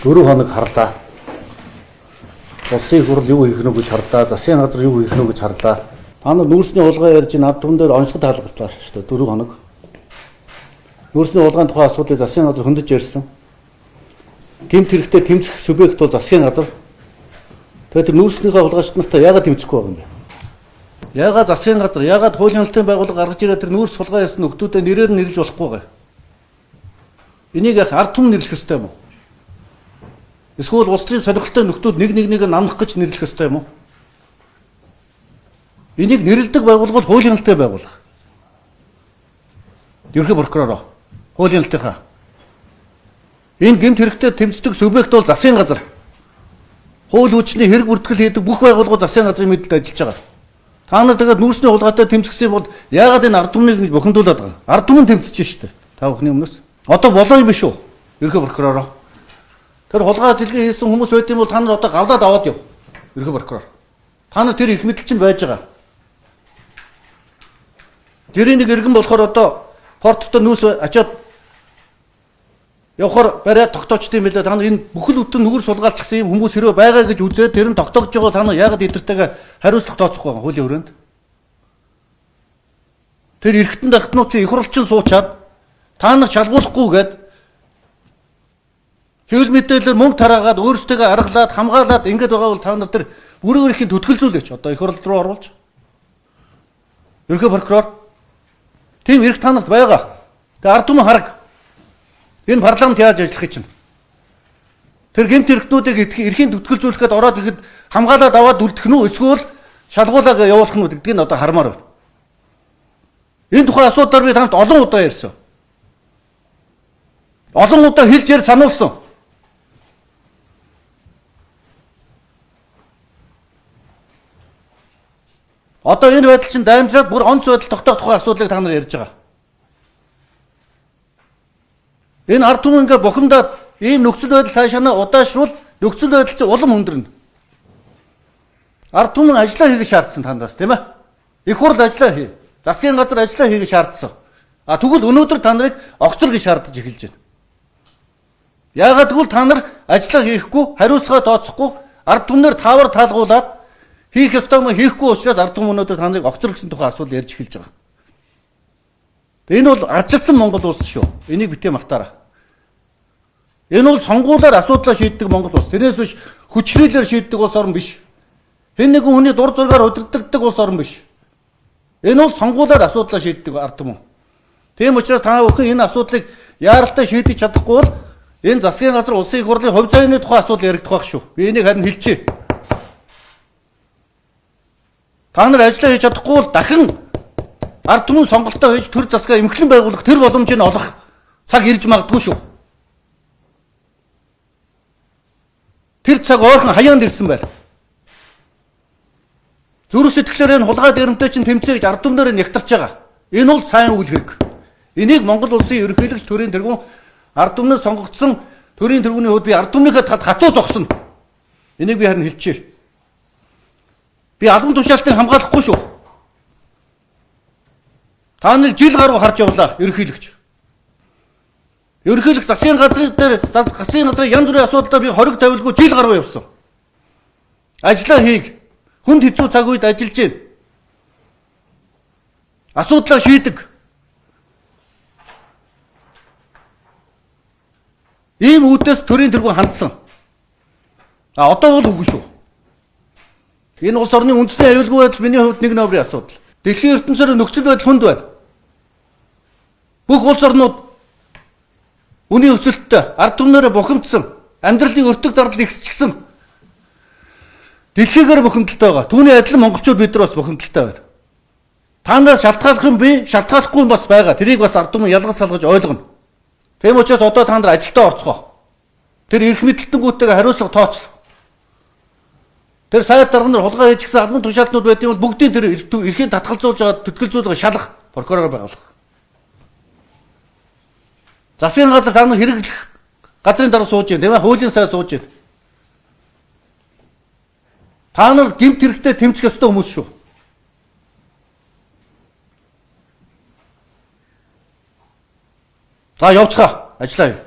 4 хоног харлаа. Улсын хурал юу хийх нь гэж харлаа. Засгийн газар юу хийх нь гэж харлаа. Та нар нүүрсний улгаа ярьж над түн дээр онцлог хаалгатлаа шүү дээ. 4 хоног. Нүүрсний улгааны тухай асуудлыг засгийн газар хөндөж ярьсан. Гэмт хэрэгтэй тэмцэх субъект бол засгийн газар. Тэгээд тэр нүүрснийхээ улгаач нартай яагаад тэмцэхгүй байгаа юм бэ? Яагаад засгийн газар, яагаад хуулийн хяналтын байгууллага гаргаж ирээд тэр нүүрс сулгаа ярьсан нөхдүүдэд нэрээр нь нэрлэж болохгүй гээ? Энийг яг ард түмэн нэрлэх ёстой юм уу? Эсвэл улс төрийн сонирхолтой нөхдүүд нэг намнах гэж нэрлэх ёстой юм уу? Энийг нэрлэдэг байгууллага бол хуулийн хяналтын байгууллага. Ерөнхий прокуророо хуулийн хяналтынхаа. Энэ гэмт хэрэгтэй тэмцдэг субъект бол засгийн газар. Хууль хүчний хэрэг бүртгэл хийдэг бүх байгууллагууд засгийн газрын мэдэлд ажиллаж байгаа. Та нар тэгээд нүүрсний улгаатай тэмцэхсэн бол яагаад энэ ард түмнийг бухимдуулаад байгаа? Ард түмэн тэмцэж штэ. Та бүхний өмнөөс. Одоо болоо юм биш үү? Ерөнхий прокуророо. Тэр хулгай дэлгэн хийсэн хүмүүс байт юм бол та нар одоо гавлаад аваад яв. Ерөнхий прокурор. Та нар тэр их мэдл чинь байж байгаа. Жирийн нэг иргэн болохоор одоо порттой нүүс ачаад явахаар бариад тогтоочтой юм билээ. Та нар энэ бүхэл бүтэн нүгэр сулгаалчихсан юм хүмүүс хэрвээ байгаа гэж үзээд тэр нь тогтоогдож байгаа та нар яагаад эдэртэйгээ хариуцлах тооцохгүй байгаа хуулийн өрөөнд? Тэр эргэтэн дархтнууд чи их хурлчин суучаад та нар шалгуулахгүйгээд хэвлэл мэдээлэлээр мөнгө тараагаад өөрсдөө аргалаад хамгаалаад ингэж байгаа бол та нар тэр бүрэн эрхийн төтгөлзүүлээч одоо их хурл руу оруулж. Ерөнхий прокурор тийм эрх та нарт байгаа. Тэгээ ард түмэн хараг. Энэ парламент яаж ажиллах чинь? Тэр гэмт эрхтнүүдийг эрхийн төтгөлзүүлэхэд ороод ирэхэд хамгаалаад аваад үлдэх нь үү эсвэл шалгуулаад явуулах нь үү гэдгийг нь одоо хармаар байна. Энэ тухайн асуудлаар би танд олон удаа ярьсан. Олон удаа хэлж ярь сануулсан. Одоо энэ байдал чинь даймжраад бүр онц байдал тогтоох тухай асуудлыг та нар ярьж байгаа. Энэ ард түмэн ингээ бухимдаад ийм нөхцөл байдал цаашаа удаашруул нөхцөл байдал чинь улам өндөрнө. Ард түмэн ажиллаа хийх шаардсан танаас тийм ээ. Их хурл ажиллаа хий. Засгийн газар ажиллаа хийх шаардсан. А тэгвэл өнөөдөр та нарыг огцор гэж шаардаж эхэлж байна. Яагаад гэвэл та нар ажиллаа хийхгүй, хариуцлага тооцохгүй, ард түмнэр таавар таалгуулад хийх ёстой юм хийхгүй учраас ард түмэн өнөөдөр та нарыг огцор гэсэн тухай асуудал ярьж эхэлж байгаа. Энэ бол ардчилсан Монгол улс шүү. Энийг битээ мартаарай. Энэ бол сонгуулиар асуудлаа шийддэг Монгол улс. Тэрнээс биш хүчлэлээр шийддэг улс орн биш. Хэн нэгэн хүний дур зургаар удирддаг улс орн биш. Энэ бол сонгуулиар асуудлаа шийддэг ард түмэн. Тийм учраас та бүхэн энэ асуудлыг яаралтай шийдэж чадахгүй бол энэ засгийн газар улсын их хурлын хувь заяаны тухай асуудал яригдах байх шүү. Би энийг харин хэлчихье. Та нар ажиллаа хийж чадахгүй бол дахин ард түмэн сонголтоо хийж төр засгаа эмхлэн байгуулах тэр боломжийг олох цаг ирж магадгүй шүү. Тэр цаг ойрхон хаяанд ирсэн байна. Зүрх сэтгэлээр энэ хулгай дээрэмтэй чинь тэмцээг ард түмнээр нягтарч байгаа. Энэ бол сайн үйл хэрэг. Энийг Монгол улсын ерөнхийлөгч төрийн тэргүүн ард түмнээс сонгогдсон төрийн тэргүүний хувьд би ард түмнийхээ хатуу зогсно. Энийг би харин хэлчихье. Би албан тушаалтыг хамгаалахгүй шүү. Та нэг жил гаруй харж явлаа ерөнхийлөгч. Ерөнхийлөгч засгийн газрын дээр засгийн газрын янз бүрийн асуудалтай би хориг тавилгүй жил гаруй явсан. Ажлаа хийг. Хүнд хэцүү цаг үед ажиллаж байна. Асуудлаа шийдэг. Ийм үүдээс төрийн тэргүүн хандсан. Одоо бол үгүй шүү. Энэ улс орны үндэсний аюулгүй байдал миний хувьд нэг номерын асуудал. Дэлхийн ертөнцөөр нөхцөл байдал хүнд байна. Бүх улс орнууд үний өсөлттэй ард түмнээрээ бухимдсан, амьдралын өртөг зардал ихсчихсэн. Дэлхийгээр бухимдалтай байгаа. Түүний адил монголчууд бид нар бас бухимдалтай байна. Та нар шалтгааллах юм би, шалтгааллахгүй юм бас байгаа. Тэрийг бас ард түмэн ялгаж салгаж ойлгоно. Тийм учраас одоо та нар ажилдаа орцгоо. Тэр эрх мэдэлтэнгүүтэйгээ хариуцлага тооц. Тэр сайд дарга нар хулгай хийж гисэн албан тушаалтнууд байдığım бол бүгдийн тэр эрхийн татгалзуулж байгаа төтгөлзүүлэх шалах прокурор байгуулах. Засгийн газар та нар хэрэглэх газрын дараа сууж байна тийм ээ хуулийн сай сууж байна. Та нар гэмт хэрэгтэй тэмцэх ёстой хүмүүс шүү. За явцгаа ажиллаа.